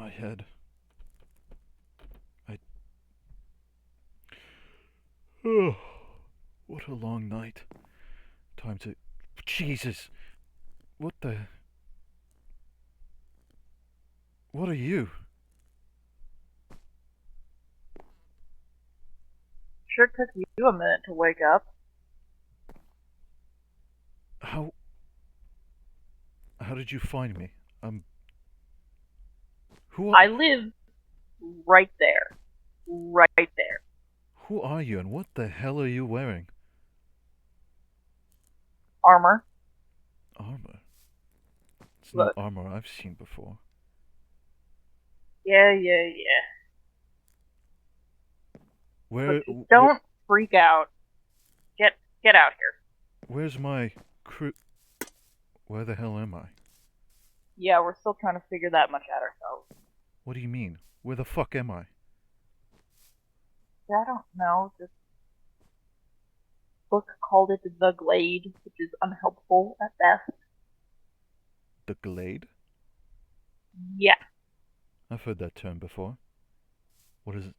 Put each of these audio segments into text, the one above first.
My head. I. Oh, what a long night. Time to. Jesus! What the. What are you? Sure took you a minute to wake up. How. How did you find me? Who are. I live right there. Right there. Who are you and what the hell are you wearing? Armor. Armor? It's not Look. armor I've seen before. Yeah. Look, Where. don't freak out. Get out here. Where's my crew? Where the hell am I? Yeah, we're still trying to figure that much out ourselves. What do you mean? Where the fuck am I? I don't know. This book called it the Glade, which is unhelpful at best. The Glade? Yeah. I've heard that term before. What is it?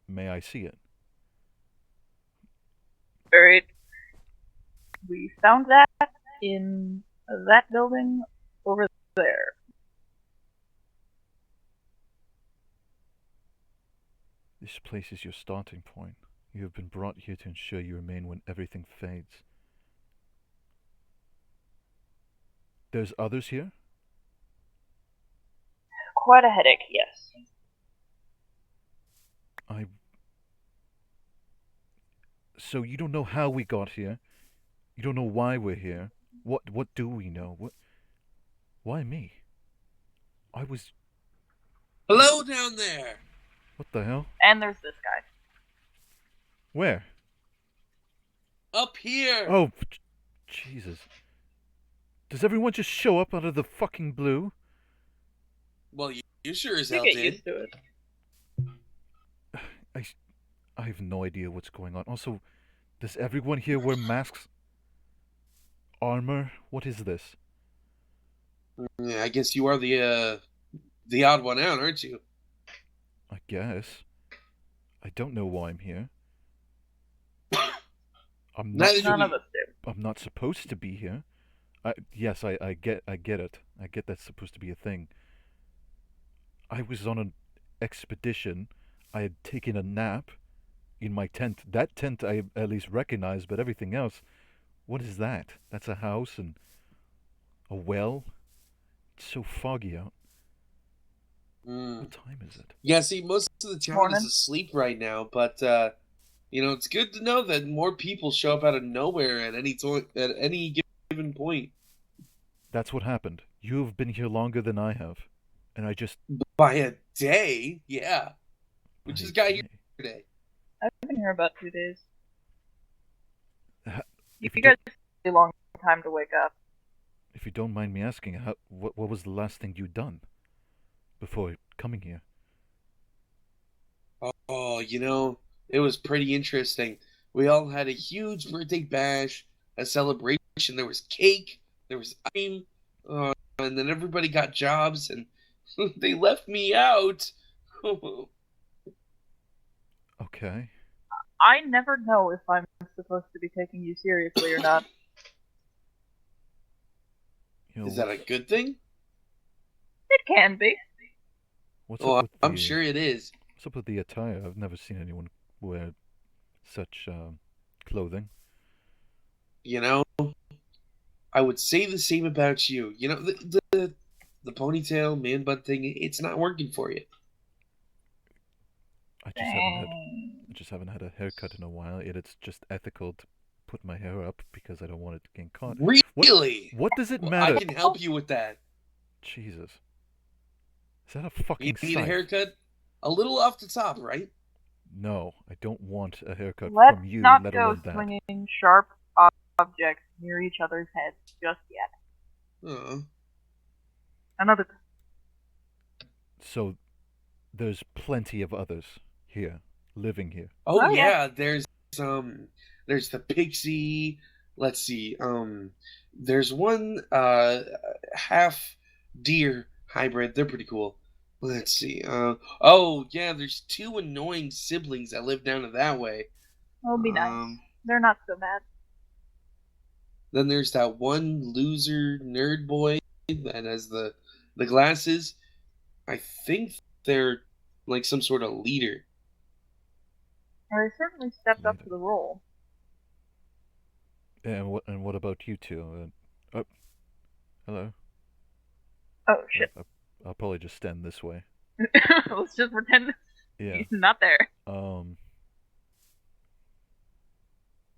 May I see it? Alright. We found that in that building over there. This place is your starting point. You have been brought here to ensure you remain when everything fades. There's others here? Quite a headache, yes. So you don't know how we got here. You don't know why we're here. What do we know? Why me? I was. Hello down there! What the hell? And there's this guy. Where? Up here! Oh, Jesus. Does everyone just show up out of the fucking blue? Well, you sure as You hell get did. used to it. I have no idea what's going on. Also, does everyone here wear masks? Armor? What is this? Yeah, I guess you are the odd one out, aren't you? I guess. I don't know why I'm here. I'm not. Neither do None we. of us do. I'm not supposed to be here. Yes, I get it. I get that's supposed to be a thing. I was on an expedition. I had taken a nap in my tent. That tent I at least recognize, but everything else, what is that? That's a house and a well. It's so foggy out. What time is it? Yeah, see, most of the town Morning. is asleep right now, but it's good to know that more people show up out of nowhere at any given point. That's what happened. You have been here longer than I have, and I just. By a day, yeah. We By just a got here day. today. I've been here about 2 days. You If you guys don't, have a long time to wake up. if you don't mind me asking, what was the last thing you'd done before coming here? Oh, it was pretty interesting. We all had a huge birthday bash, a celebration. There was cake, there was ice cream, and then everybody got jobs, and they left me out. Okay. I never know if I'm supposed to be taking you seriously or not. Is that a good thing? It can be. What's up Oh, with I'm the sure it is. what's up with the attire? I've never seen anyone wear such clothing. You know, I would say the same about you. The ponytail man bun thing. It's not working for you. I just haven't had I just haven't had a haircut in a while. It's just ethical to put my hair up because I don't want it getting caught. Really? What does it Well, I matter? can help you with that. Jesus. Is that a You fucking need a scythe? haircut? A little off the top, right? No, I don't want a haircut Let's from you, not let go alone that. swinging sharp objects near each other's heads just yet. Another. So there's plenty of others here, living here. Oh yeah. yeah, there's the pixie. Let's see. There's one half deer hybrid. They're pretty cool. Let's see. Oh yeah, there's two annoying siblings that live down that way. It'll be nice. Um, They're not so bad. then there's that one loser nerd boy that has the glasses. I think they're like some sort of leader. Well, they certainly stepped up Leader. to the role. And what about you two? Oh, hello. Oh shit! I'll probably just stand this way. Let's just pretend Yeah. he's not there.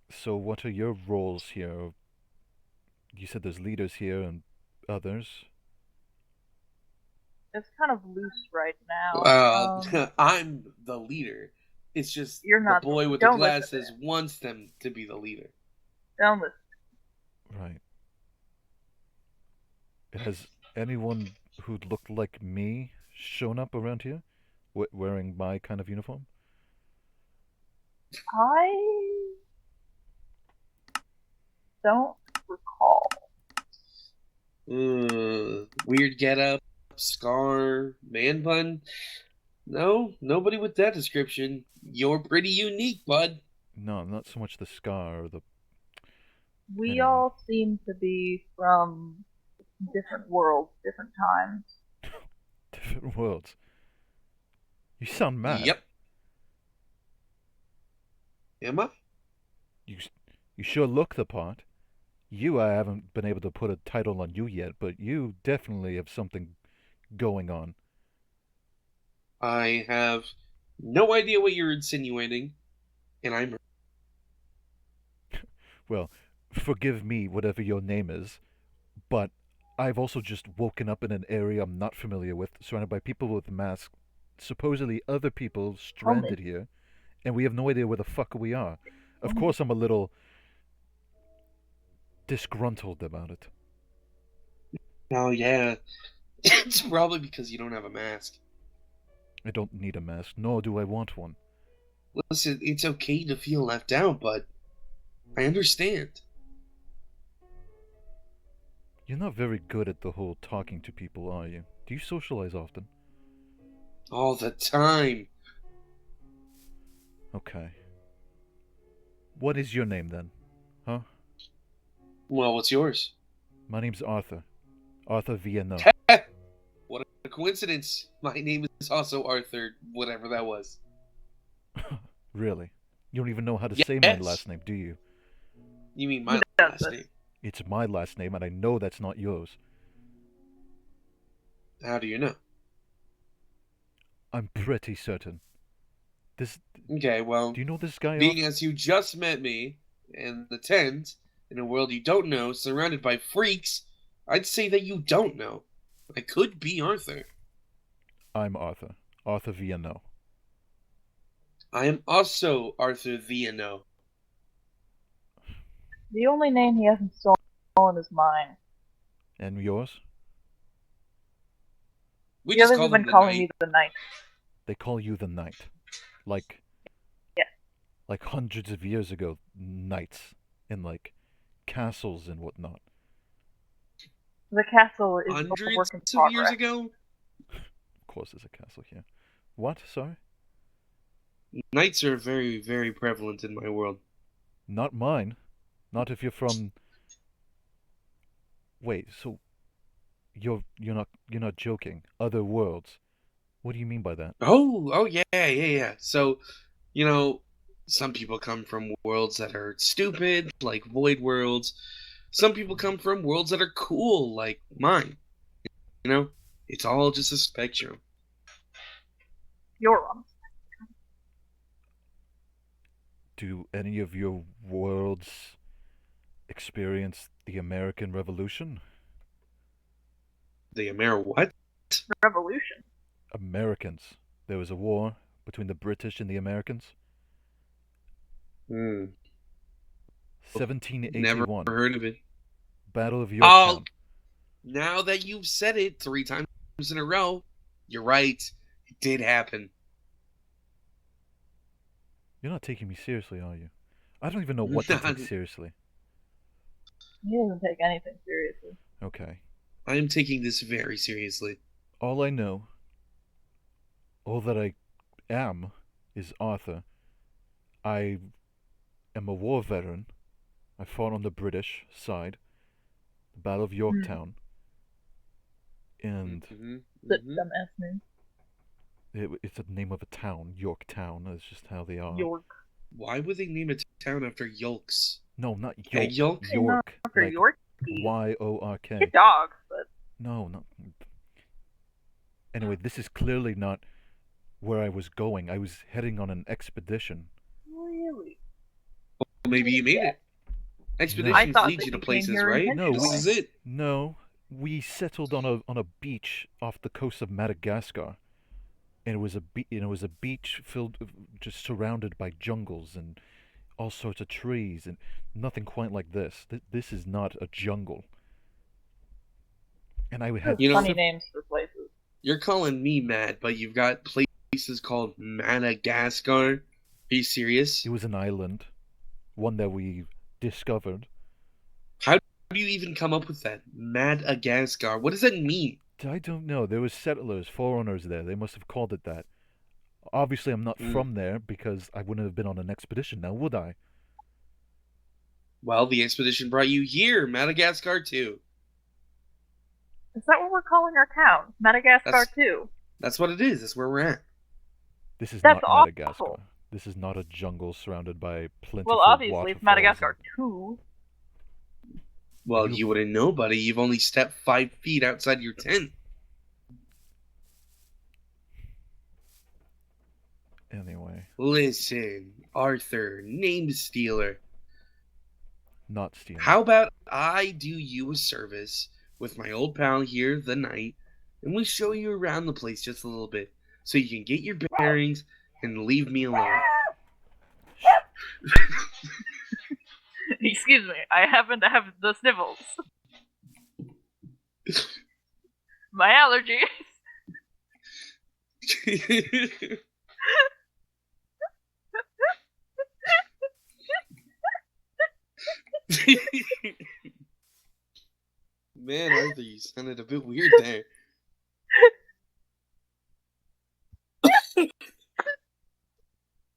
So what are your roles here? You said there's leaders here and others. It's kind of loose right now. I'm the leader. It's just You're the not. boy with the Don't listen to glasses him. wants them to be the leader. Don't listen. Right. Has anyone who looked like me shown up around here, wearing my kind of uniform? I don't recall. Weird getup, scar, man bun. No, nobody with that description. You're pretty unique, bud. No, not so much the scar or the. We Anyway. all seem to be from different worlds, different times. Different worlds. You sound mad. Yep. Am I? You sure look the part. I haven't been able to put a title on you yet, but you definitely have something going on. I have no idea what you're insinuating, and I'm. Well, forgive me, whatever your name is, but I've also just woken up in an area I'm not familiar with, surrounded by people with masks, supposedly other people stranded here, and we have no idea where the fuck we are. Of course I'm a little disgruntled about it. Oh, yeah. It's probably because you don't have a mask. I don't need a mask, nor do I want one. Listen, it's okay to feel left out, but I understand. You're not very good at the whole talking to people, are you? Do you socialize often? All the time. Okay. What is your name then? Huh? Well, what's yours? My name's Arthur. Arthur Vienneau. What a coincidence. My name is also Arthur, whatever that was. Really? You don't even know how to say my last name, do you? You mean my last name? It's my last name, and I know that's not yours. How do you know? I'm pretty certain. Okay, well, do you know this guy? Being as you just met me in the tent, in a world you don't know, surrounded by freaks, I'd say that you don't know. I could be Arthur. I'm Arthur. Arthur Vienneau. I am also Arthur Vienneau. The only name he hasn't stolen is mine. And yours? We The just others call have them been the calling Knight. me the Knight. They call you the Knight. Like... Yes. Like hundreds of years ago, knights in, like, castles and whatnot. The castle is a Hundreds work in of progress. years ago? Of course there's a castle here. What? Sorry? Knights are very, very prevalent in my world. Not mine. Not if you're from... Wait, so... You're not joking. Other worlds. What do you mean by that? Oh, yeah. So, some people come from worlds that are stupid, like void worlds. Some people come from worlds that are cool, like mine. It's all just a spectrum. You're wrong. Do any of your worlds experience the American Revolution? The what? Revolution. Americans. There was a war between the British and the Americans. 1781. Never heard of it. Battle of Yorktown. Now that you've said it 3 times in a row, you're right. It did happen. You're not taking me seriously, are you? I don't even know what to take seriously. He doesn't take anything seriously. Okay. I am taking this very seriously. All I know, all that I am, is Arthur. I am a war veteran. I fought on the British side, the Battle of Yorktown, and Mm-hmm. That Mm-hmm. dumbass name. it's the name of a town, Yorktown. That's just how they are. York. Why would they name a town after yolks? No, not Egg York. yolk? York, For like York. York. Get dogs, but No, no. Anyway, this is clearly not where I was going. I was heading on an expedition. really. Well, maybe you made it. I Expeditions thought lead that you to you came places, here right? No, This is it. No, we settled on a beach off the coast of Madagascar, and it was a beach filled, just surrounded by jungles and all sorts of trees, and nothing quite like this. This is not a jungle. And I had You know- funny names for places. You're calling me mad, but you've got places called Madagascar. Are you serious? it was an island, one that we discovered. How do you even come up with that? Madagascar. What does that mean? I don't know. There was settlers, foreigners there. They must have called it that. Obviously, I'm not Mm. from there because I wouldn't have been on an expedition now, would I? Well, the expedition brought you here, Madagascar too. Is that what we're calling our town? Madagascar That's- too. That's what it is. That's where we're at. This is That's not Madagascar. awful. This is not a jungle surrounded by plentiful Well, obviously it's waterfalls Madagascar too. Well, You- you wouldn't know, buddy. You've only stepped 5 feet outside your tent. Anyway, Listen, Arthur, name stealer. not stealing. How about I do you a service with my old pal here, the Knight, and we show you around the place just a little bit so you can get your bearings and leave me alone. Excuse me, I happen to have the sniffles. My allergies. Man, Arthur, you sounded a bit weird there.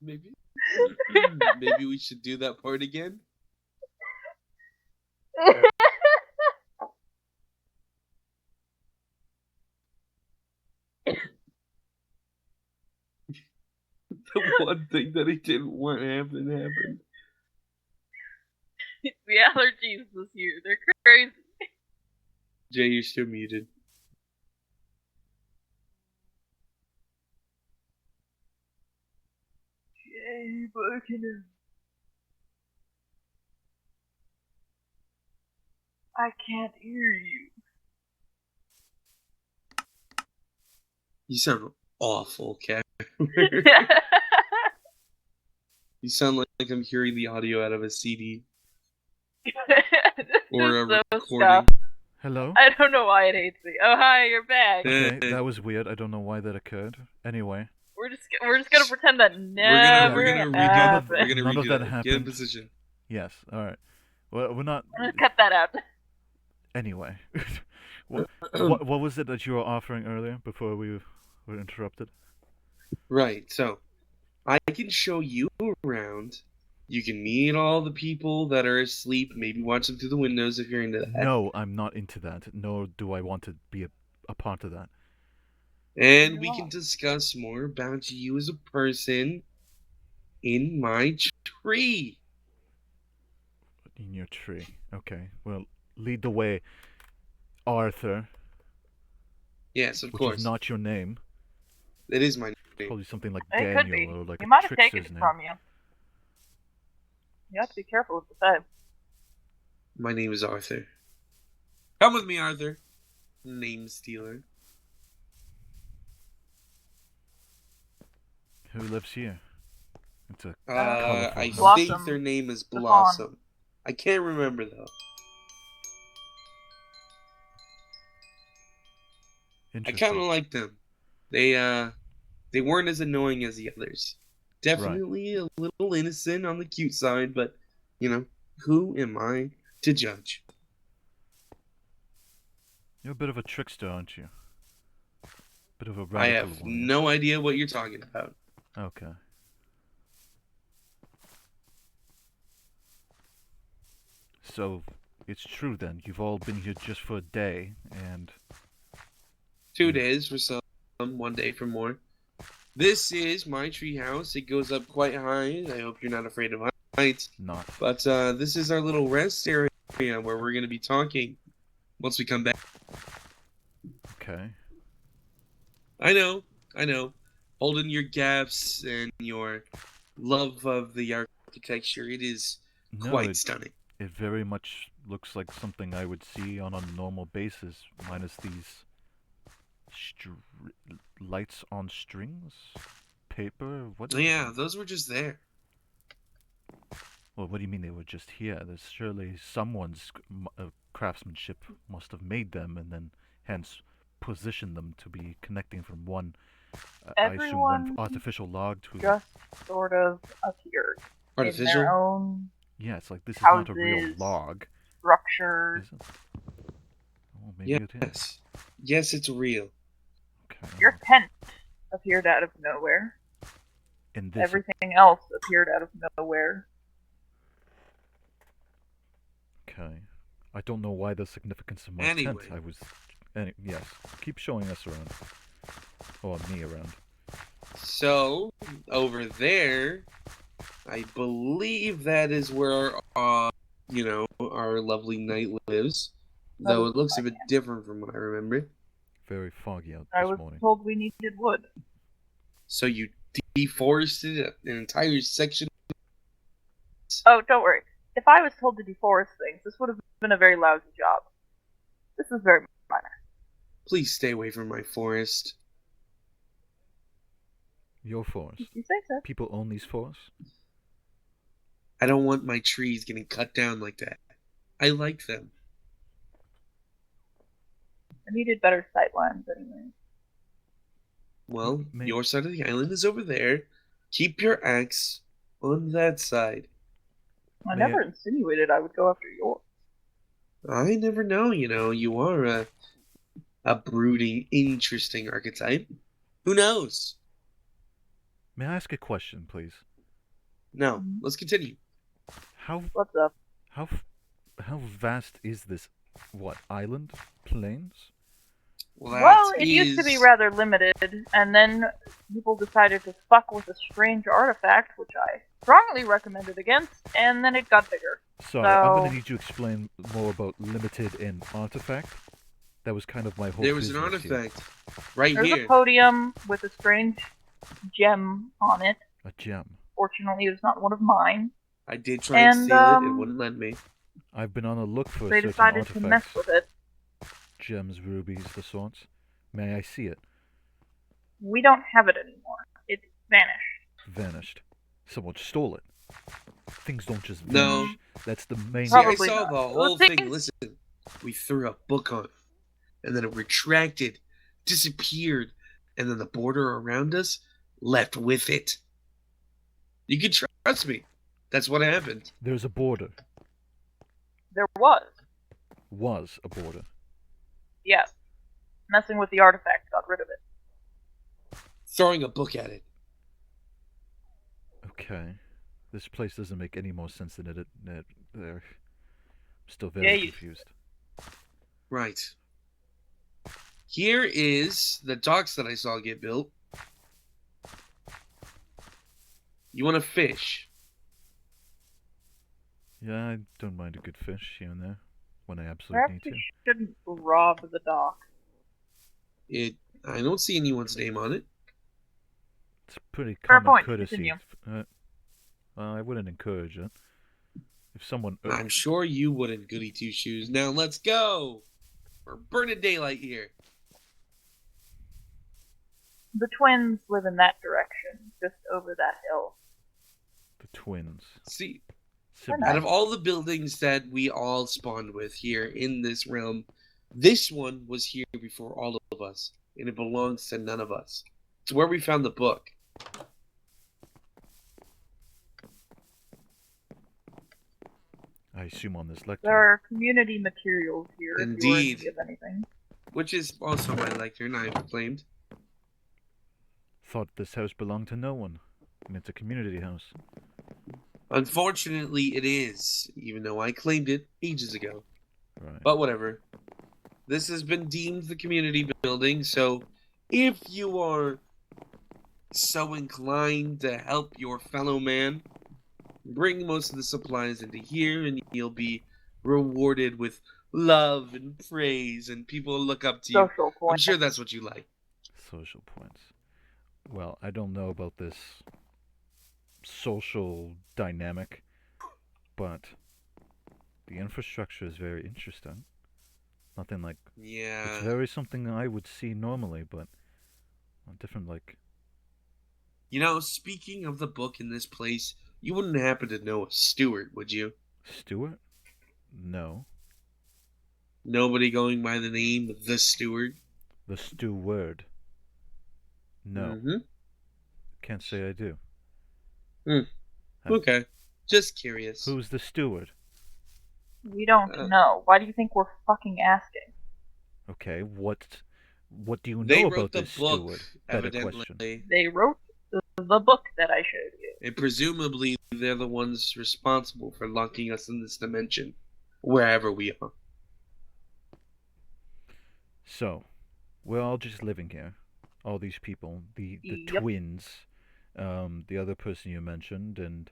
Maybe we should do that part again. The one thing that he didn't want to happen happened. The allergies this year, they're crazy. Jay, you're still muted. Jay Buchanan. I can't hear you. You sound awful, Cat. You sound like I'm hearing the audio out of a CD or a So recording. stuffed. Hello? I don't know why it hates me. Oh hi, you're back. Okay, that was weird. I don't know why that occurred. Anyway, We're just gonna pretend that We're never gonna happened. redo. We're gonna None of redo that that. Get in happened. position. yes. All right. Well, we're not. I'm gonna cut that out. Anyway, what was it that you were offering earlier before we were interrupted? Right. So, I can show you around. You can meet all the people that are asleep. Maybe watch them through the windows if you're into that. No, I'm not into that. Nor do I want to be a part of that. And we can discuss more about you as a person in my tree. In your tree. Okay. Well, lead the way, Arthur. Yes, of Which course. is not your name. It is my name. Probably something like It could be. Daniel or like You a might have taken trickster's it name. from you. You have to be careful with the time. My name is Arthur. Come with me, Arthur. Name stealer. Who lives here? It's a I colourful house. think Blossom. their name is The Blossom. I can't remember though. I Interesting. kind of like them. They weren't as annoying as the others. Definitely a little innocent on the cute side, but you know, who am I to judge? You're a bit of a trickster, aren't you? Bit of a I radical have one. no idea what you're talking about. Okay. So, it's true then. You've all been here just for a day, and 2 days for some, 1 day for more. This is my treehouse. It goes up quite high. I hope you're not afraid of heights. not. But this is our little rest area where we're going to be talking once we come back. Okay. I know. Holding your gaps and your love of the architecture, it is No, quite stunning. it very much looks like something I would see on a normal basis, minus these lights on strings? Paper? What? Yeah, those were just there. Well, what do you mean they were just here? There's surely someone's craftsmanship must have made them and then hence positioned them to be connecting from one, I assume one Everyone artificial log to... just sort of appeared in Artificial? their own Yeah, it's like this is not a real houses, log, structures. is it? Oh, maybe it is. Yes. Yes, it's real. Okay. Your tent appeared out of nowhere. In this... Everything else appeared out of nowhere. Okay. I don't know why the significance of my Anyway. tent. I was... yes. Keep showing us around. Or me around. So, over there, I believe that is where, our lovely knight lives. Though it looks a bit different from what I remember. Very foggy out I this was morning. told we needed wood. So you deforested an entire section? Oh, don't worry. If I was told to deforest things, this would have been a very lousy job. This is very minor. Please stay away from my forest. Your forest. You say so. People own these forests? I don't want my trees getting cut down like that. I like them. I needed better sightlines anyway. Well, Maybe. your side of the island is over there. Keep your axe on that side. I never insinuated I would go after yours. I never know, you are a brooding, interesting archetype. Who knows? May I ask a question, please? No, let's continue. What's up? How vast is this, island? Plains? Well, it used to be rather limited, and then people decided to fuck with a strange artifact, which I strongly recommended against, and then it got bigger. Sorry, I'm gonna need you to explain more about limited and artifact. That was kind of my whole There was an business here. artifact right There's here. a podium with a strange gem on it. A gem. Fortunately, it was not one of mine. I did try and And, steal it. It wouldn't let me. I've been on a look for They certain decided to mess artifacts. with it. Gems, rubies, the sorts. May I see it? We don't have it anymore. It's vanished. Vanished. Someone stole it. Things don't just No. vanish. That's the main... See, I Probably saw not. the Well, whole things- thing. Listen, we threw a book on it, and then it retracted, disappeared, and then the border around us left with it. You can trust me. That's what happened. There's a border. There was. Was a border. Yes. Messing with the artifact got rid of it. Throwing a book at it. Okay. This place doesn't make any more sense than it there. I'm still Yeah, very you- confused. Right. Here is the docks that I saw get built. You want to fish? Yeah, I don't mind a good fish here and there when I absolutely Perhaps need we to. shouldn't rob the dock. I don't see anyone's name on it. It's a pretty Fair common point, courtesy. continue. I wouldn't encourage it. If someone... I'm sure you wouldn't, goody two shoes. Now let's go. We're burning daylight here. The twins live in that direction, just over that hill. The twins. See, Siblings. out of all the buildings that we all spawned with here in this realm, this one was here before all of us, and it belongs to none of us. It's where we found the book. I assume on this lecture. There are community materials here if you were in Indeed. need of anything. Which is also my lectern, I've claimed. thought this house belonged to no one. And it's a community house. Unfortunately, it is, even though I claimed it ages ago. Right. But whatever. This has been deemed the community building, so if you are so inclined to help your fellow man, bring most of the supplies into here and you'll be rewarded with love and praise and people will look up to you. Social I'm point. sure that's what you like. Social points. Well, I don't know about this social dynamic, but the infrastructure is very interesting. Nothing like it's Yeah. very something I would see normally, but a different like You know, speaking of the book in this place, you wouldn't happen to know a steward, would you? Stewart? No. Nobody going by the name of the steward? The steward? No. Mm-hmm. Can't say I do. Okay. Just curious. Who's the steward? We don't know. Why do you think we're fucking asking? Okay, what do you They know wrote about the this book, steward? Better evidently. question. They wrote the book that I showed you. And presumably they're the ones responsible for locking us in this dimension, wherever we are. So, we're all just living here. All these people, the Yep. twins, the other person you mentioned, and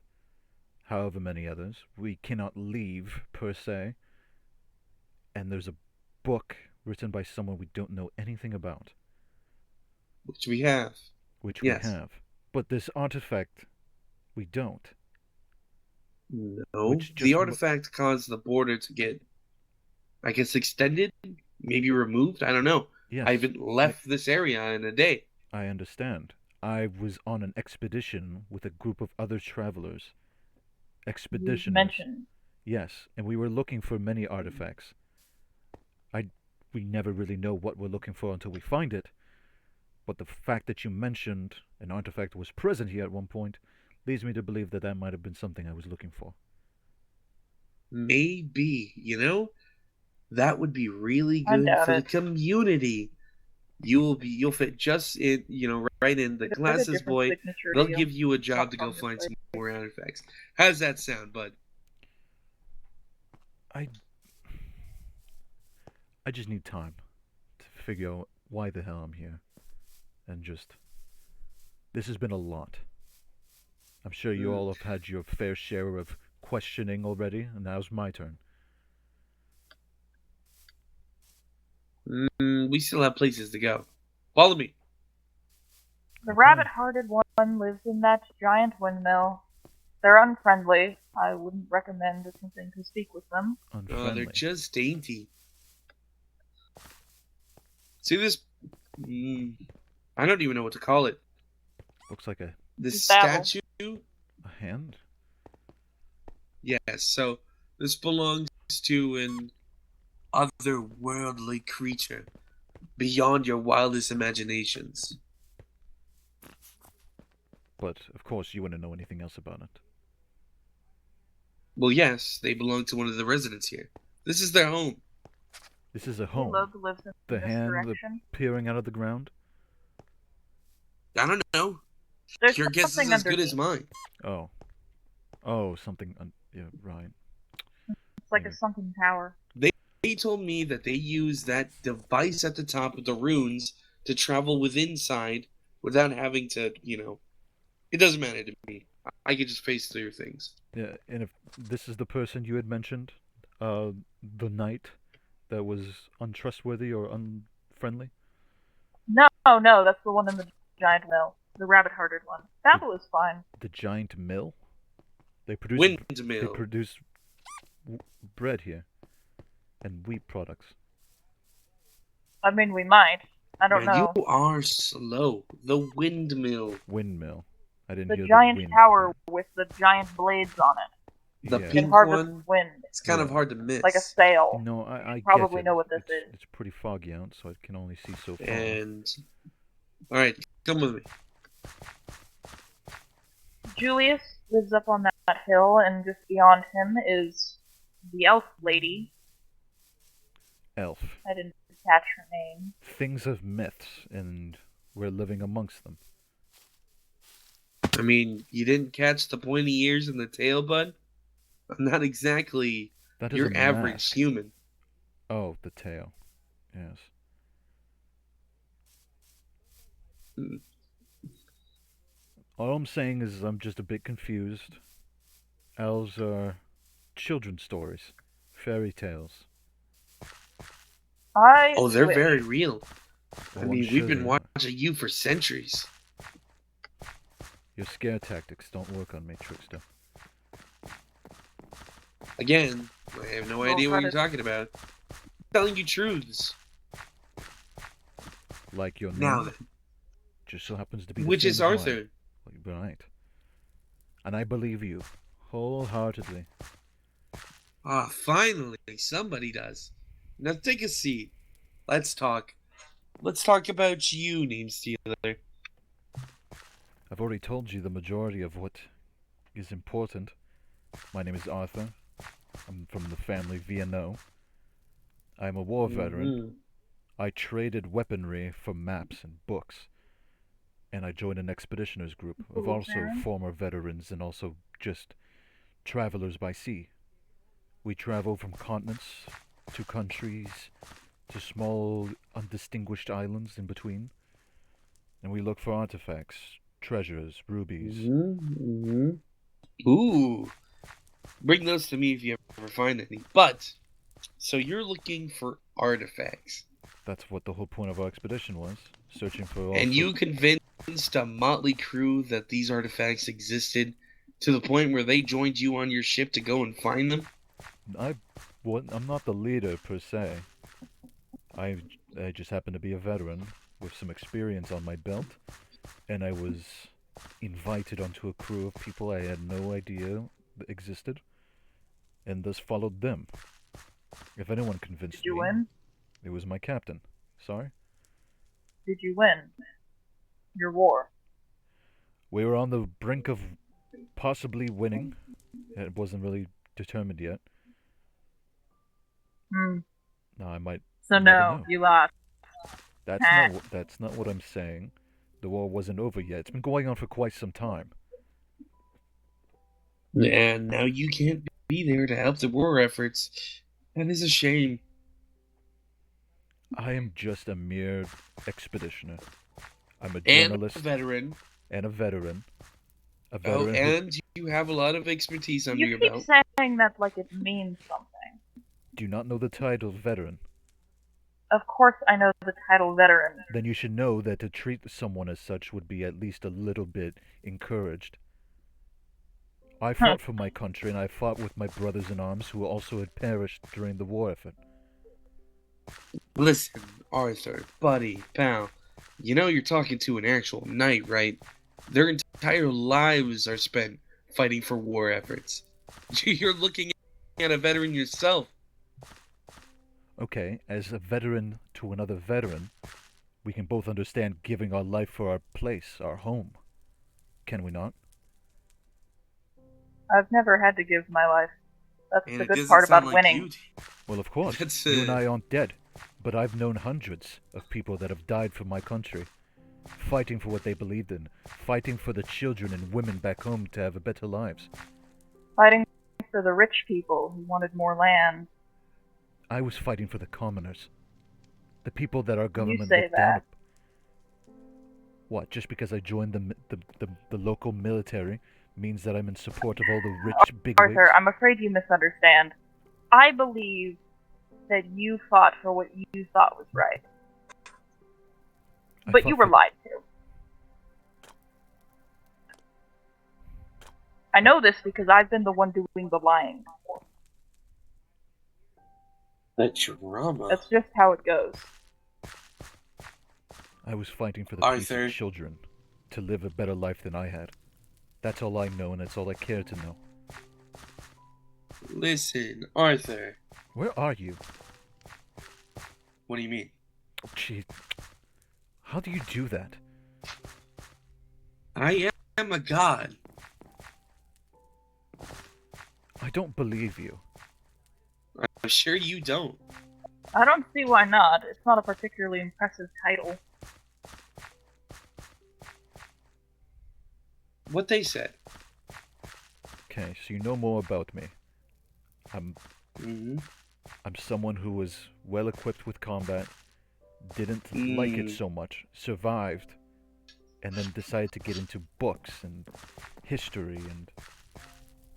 however many others. We cannot leave, per se. And there's a book written by someone we don't know anything about. Which we have. Which Yes. we have. But this artifact, we don't. No. Which The just artifact caused the border to get, I guess, extended? Maybe removed? I don't know. Yes, I haven't left this area in a day. I understand. I was on an expedition with a group of other travelers. You Expeditioners. mentioned. Yes, and we were looking for many artifacts. We never really know what we're looking for until we find it. But the fact that you mentioned an artifact was present here at one point leads me to believe that that might have been something I was looking for. Maybe, you know? That would be really I good doubt for the it. community. You'll fit just in, right in. The There's a glasses different boy, signature they'll deal. give you a job Not to go from this find place. some more artifacts. How's that sound, bud? I just need time to figure out why the hell I'm here. And just. This has been a lot. I'm sure you all have had your fair share of questioning already, and now's my turn. We still have places to go. Follow me. The Okay. rabbit-hearted one lives in that giant windmill. They're unfriendly. I wouldn't recommend attempting to speak with them. Unfriendly. They're just dainty. See this? I don't even know what to call it. Looks like a This Babble. statue? hand. Yes, so this belongs to an otherworldly creature beyond your wildest imaginations. But, of course, you wouldn't know anything else about it. Well, yes, they belong to one of the residents here. This is their home. This is a home. Love lives in The this hand direction. peering out of the ground. I don't know. There's Your guess is something as good as underneath. mine. Oh, something. Yeah, right. It's like a sunken tower. They told me that they use that device at the top of the runes to travel within inside without having to, it doesn't matter to me. I can just face through things. Yeah, and if this is the person you had mentioned, the knight that was untrustworthy or unfriendly. No, that's the one in the giant mill. The rabbit-hearted one. Babble is fine. The giant mill. They produce Windmill. They produce bread here, and wheat products. I mean, we might. I don't Man, know. you are slow. The windmill. Windmill. I didn't The hear giant the wind tower part. with the giant blades on it. The Yeah. It pink harvests one. wind. It's kind of Yeah. hard to miss. Like a sail. No, I Probably get it. know what this it's, is. It's pretty foggy out, so I can only see so far. And all right, come with me. Julius lives up on that hill, and just beyond him is the elf lady. Elf. I didn't catch her name. Things of myths, and we're living amongst them. I mean, you didn't catch the pointy ears and the tail, bud? I'm not exactly That is a your average mask. human. Oh, the tail. Yes. Mm. All I'm saying is I'm just a bit confused. Elves are children's stories, fairy tales. I Oh, they're wish. very real. I Well, I'm mean, we've sure been they are. watching you for centuries. Your scare tactics don't work on me, Trickster. Again, I have no Well, idea what that you're is talking about. I'm telling you truths. Like your Now name, then, just so happens to be the which same is as mine. Arthur? Right. And I believe you, wholeheartedly. Ah, finally, somebody does. Now take a seat. Let's talk. Let's talk about you, Name Stealer. I've already told you the majority of what is important. My name is Arthur. I'm from the family Vienneau. I'm a war veteran. Mm-hmm. I traded weaponry for maps and books. And I joined an expeditioners group of Cool, also Baron. former veterans and also just travelers by sea. We travel from continents to countries to small, undistinguished islands in between, and we look for artifacts, treasures, rubies. Mm-hmm. Ooh. Bring those to me if you ever find any. But, so you're looking for artifacts. That's what the whole point of our expedition was, searching for And also. you convinced a motley crew that these artifacts existed to the point where they joined you on your ship to go and find them? I'm not the leader per se. I, I just happen to be a veteran with some experience on my belt, and I was invited onto a crew of people I had no idea existed, and thus followed them. If anyone Did convinced you me, win? it was my captain. Sorry? Did you win your war? We were on the brink of possibly winning. It wasn't really determined yet. Hmm. Now I might So never no, know. you lost. That's not what I'm saying. The war wasn't over yet. It's been going on for quite some time. And now you can't be there to help the war efforts. That is a shame. I am just a mere expeditioner. I'm a And a journalist veteran. and a veteran. A Oh, veteran who. and you have a lot of expertise under You your keep belt. saying that like it means something. Do you not know the title veteran? Of course I know the title veteran. Then you should know that to treat someone as such would be at least a little bit encouraged. I Huh. fought for my country and I fought with my brothers in arms who also had perished during the war effort. Listen, Arthur, buddy, pal. You know you're talking to an actual knight, right? Their entire lives are spent fighting for war efforts. You're looking at a veteran yourself. Okay, as a veteran to another veteran, we can both understand giving our life for our place, our home. Can we not? I've never had to give my life. That's And the it good doesn't part sound about like winning. you. Well, of course. That's You and I aren't dead. But I've known hundreds of people that have died for my country, fighting for what they believed in, fighting for the children and women back home to have better lives. Fighting for the rich people who wanted more land. I was fighting for the commoners, the people that our You government say looked down that. upon. What? Just because I joined the local military means that I'm in support of all the rich bigwigs? Arthur, I'm afraid you misunderstand. I believe that you fought for what you thought was right. But you were lied to. I know this because I've been the one doing the lying before. That's drama. That's just how it goes. I was fighting for the peace Arthur. of children, to live a better life than I had. That's all I know, and that's all I care to know. Listen, Arthur. Where are you? What do you mean? Oh, gee, how do you do that? I am a god. I don't believe you. I'm sure you don't. I don't see why not. It's not a particularly impressive title. what they said. Okay, so you know more about me. I'm Mm-hmm. I'm someone who was well equipped with combat, didn't like it Mm. so much, survived, and then decided to get into books and history and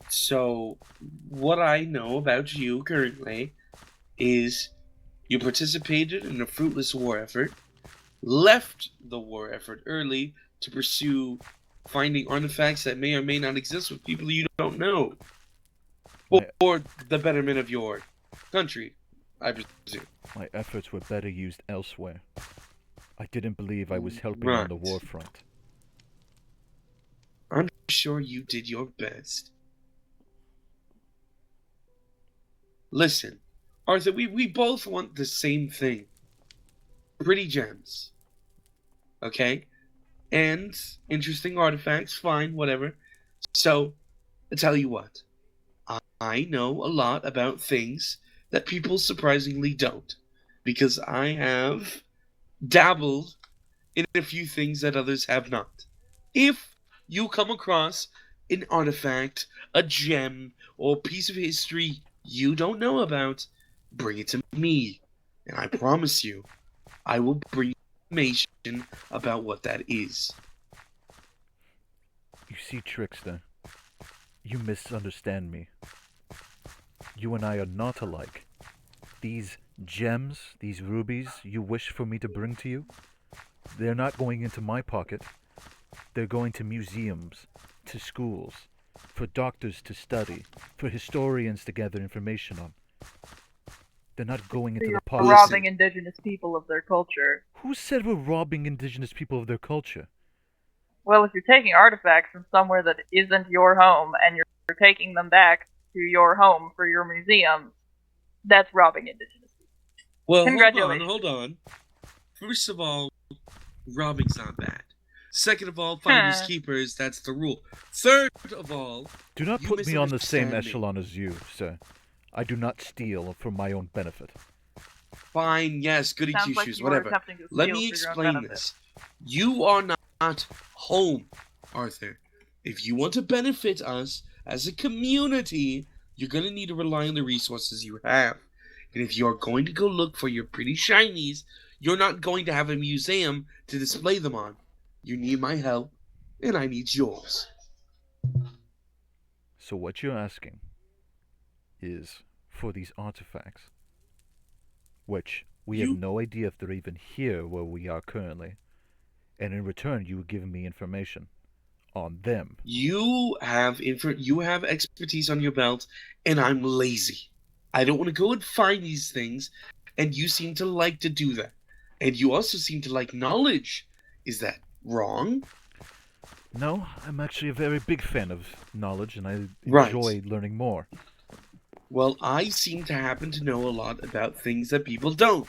So, what I know about you currently is you participated in a fruitless war effort, left the war effort early to pursue finding artifacts that may or may not exist with people you don't know, my for the betterment of your country, I presume. my efforts were better used elsewhere. I didn't believe I was helping on the Right. war front. I'm sure you did your best. Listen, Arthur, we both want the same thing. Pretty gems. Okay? And interesting artifacts, fine, whatever. So, I tell you what. I know a lot about things that people surprisingly don't. Because I have dabbled in a few things that others have not. If you come across an artifact, a gem, or a piece of history you don't know about, bring it to me. And I promise you, I will bring information about what that is. You see, Trickster, you misunderstand me. You and I are not alike. These gems, these rubies you wish for me to bring to you, they're not going into my pocket. They're going to museums, to schools, for doctors to study, for historians to gather information on. They're not going So into the you're pocket. robbing indigenous people of their culture. Who said we're robbing indigenous people of their culture? Well, if you're taking artifacts from somewhere that isn't your home and you're taking them back to your home for your museum, that's robbing indigenous people. Well, Congratulations. hold on. First of all, robbing's not bad. Second of all, finders keepers, that's the rule. Third of all, do not you put me on the same misunderstand me. echelon as you, sir. I do not steal for my own benefit. Fine, yes, goody Sounds two like shoes, you were whatever. attempting to Let steal me for your own explain benefit. this. You are not home, Arthur. If you want to benefit us as a community, you're going to need to rely on the resources you have. And if you're going to go look for your pretty shinies, you're not going to have a museum to display them on. You need my help, and I need yours. So what you're asking is for these artifacts, which we have You no idea if they're even here where we are currently, and in return you give me information on them. you have expertise on your belt, and I'm lazy. I don't want to go and find these things, and you seem to like to do that. And you also seem to like knowledge. Is that wrong? No, I'm actually a very big fan of knowledge, and I Right. enjoy learning more. Well, I seem to happen to know a lot about things that people don't.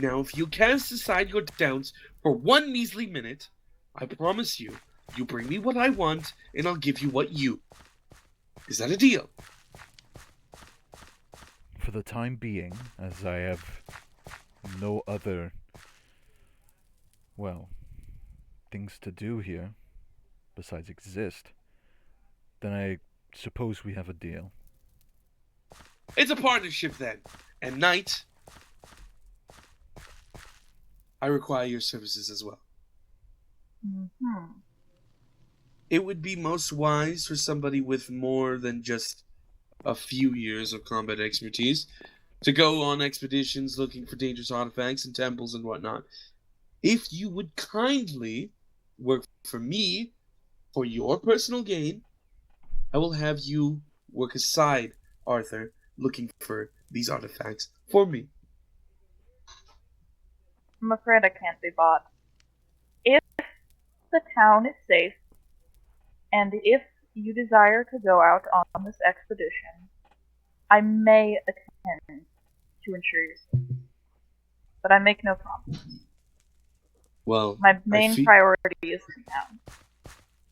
Now, if you cast aside your doubts for one measly minute, I promise you, you bring me what I want, and I'll give you what you. Is that a deal? For the time being, as I have no other, well, things to do here besides exist, then I suppose we have a deal. It's a partnership then. And Knight, I require your services as well. Mm-hmm. It would be most wise for somebody with more than just a few years of combat expertise to go on expeditions looking for dangerous artifacts and temples and whatnot. If you would kindly work for me for your personal gain, I will have you work aside Arthur looking for these artifacts for me. I'm afraid I can't be bought. If the town is safe, and if you desire to go out on this expedition, I may attend to ensure your safety. But I make no promises. Well, My main priority is the town.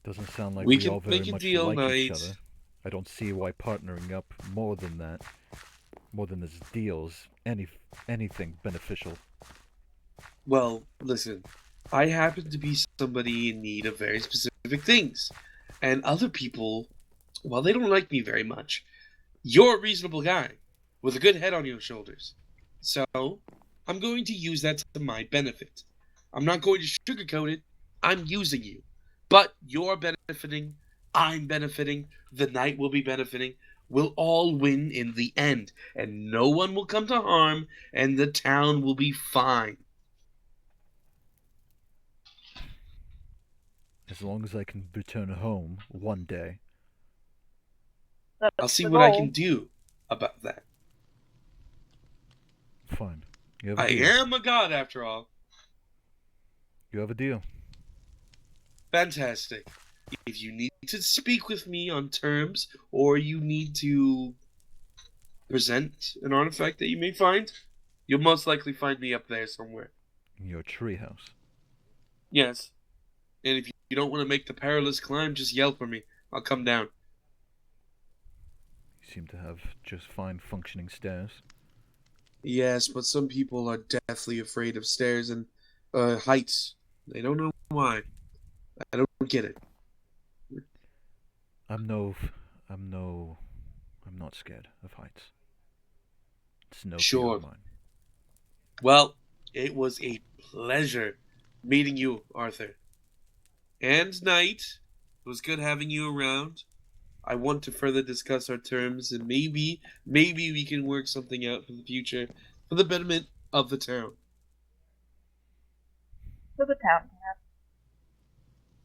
Doesn't sound like We we can all very make a much deal, like each Knight. other. I don't see why partnering up more than that, more than this deal's anything beneficial. Well, listen, I happen to be somebody in need of very specific things. And other people, well, they don't like me very much. You're a reasonable guy with a good head on your shoulders. So, I'm going to use that to my benefit. I'm not going to sugarcoat it. I'm using you. But you're benefiting, I'm benefiting, the knight will be benefiting. We'll all win in the end, and no one will come to harm, and the town will be fine. As long as I can return home one day. I'll That's see the what I can goal. do about that. Fine. You have a I deal. am a god after all. You have a deal. Fantastic. If you need to speak with me on terms, or you need to present an artifact that you may find, you'll most likely find me up there somewhere. In your treehouse. Yes. And if you don't want to make the perilous climb, just yell for me. I'll come down. You seem to have just fine functioning stairs. Yes, but some people are deathly afraid of stairs and heights. They don't know why. I don't get it. I'm no. I'm no. I'm not scared of heights. It's no fear of Sure. mine. Well, it was a pleasure meeting you, Arthur. And Knight. It was good having you around. I want to further discuss our terms, and maybe we can work something out for the future, for the betterment of the town. For the town.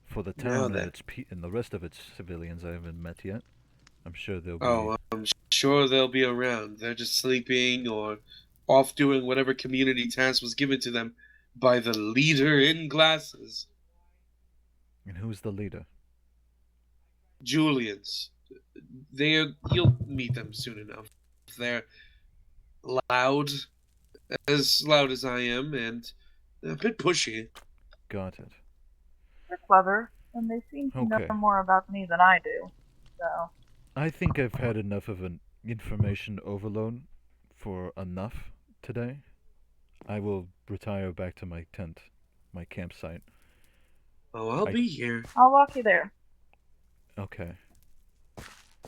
For the Now town and then. its and the rest of its civilians I haven't met yet, I'm sure they'll be. Oh, I'm sure they'll be around. They're just sleeping or off doing whatever community task was given to them by the leader in glasses. And who's the leader? Julians. You'll meet them soon enough. They're loud, as loud as I am, and a bit pushy. Got it. They're clever, and they seem to know Okay. more about me than I do. So, I think I've had enough of an information overload for enough today. I will retire back to my tent, my campsite. Oh, I'll I be here. I'll walk you there. Okay.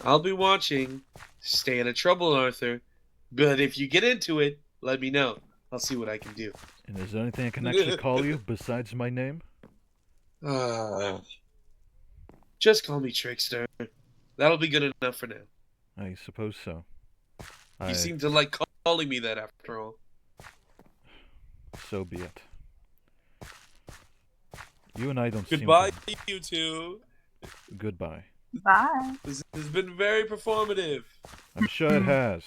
I'll be watching. Stay out of trouble, Arthur. But if you get into it, let me know. I'll see what I can do. And is there anything I can actually call you besides my name? Just call me Trickster. That'll be good enough for now. I suppose so. You seem to like calling me that after all. So be it. You and I don't Goodbye, seem you two. to... Goodbye. Bye. This has been very performative. I'm sure it has.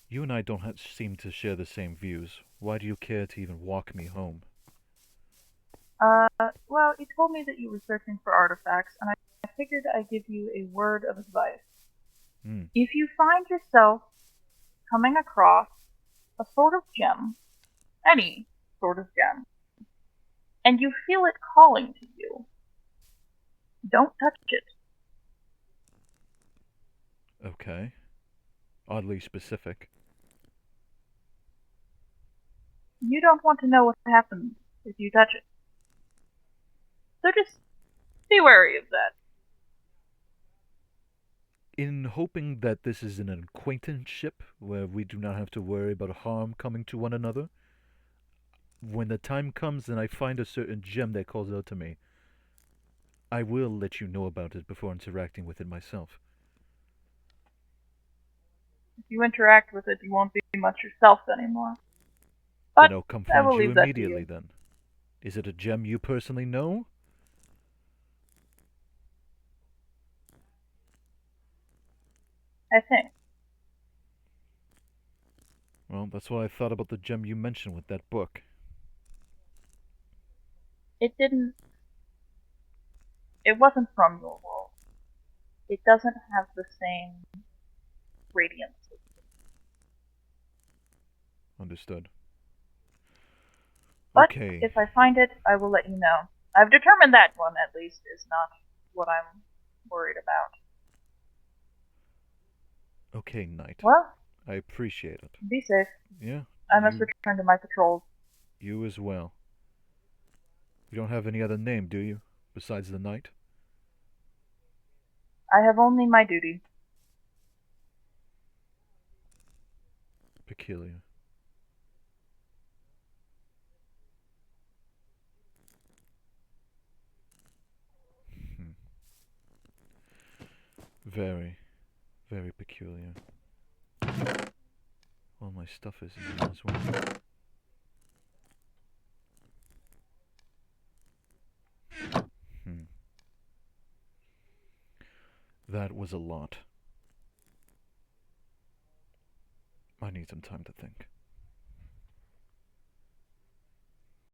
You and I don't seem to share the same views. Why do you care to even walk me home? Well, you told me that you were searching for artifacts, and I figured I'd give you a word of advice. Hmm. If you find yourself coming across a sort of gem, any sort of gem, and you feel it calling to you, don't touch it. Okay. Oddly specific. You don't want to know what happens if you touch it. So just be wary of that. In hoping that this is an acquaintanceship where we do not have to worry about harm coming to one another, when the time comes and I find a certain gem that calls out to me, I will let you know about it before interacting with it myself. If you interact with it, you won't be much yourself anymore. Then But I'll come I find will you leave that to immediately you. then. Is it a gem you personally know? I think. Well, that's what I thought about the gem you mentioned with that book. It didn't. It wasn't from your world. It doesn't have the same radiance. Understood. But Okay. if I find it, I will let you know. I've determined that one, at least, is not what I'm worried about. Okay, Knight. Well, I appreciate it. be safe. Yeah. I must return to my patrols. You as well. You don't have any other name, do you? Besides the Knight? I have only my duty. Peculiar. Hmm. Very, very peculiar. Well, my stuff is in here as well. Hmm. That was a lot. I need some time to think.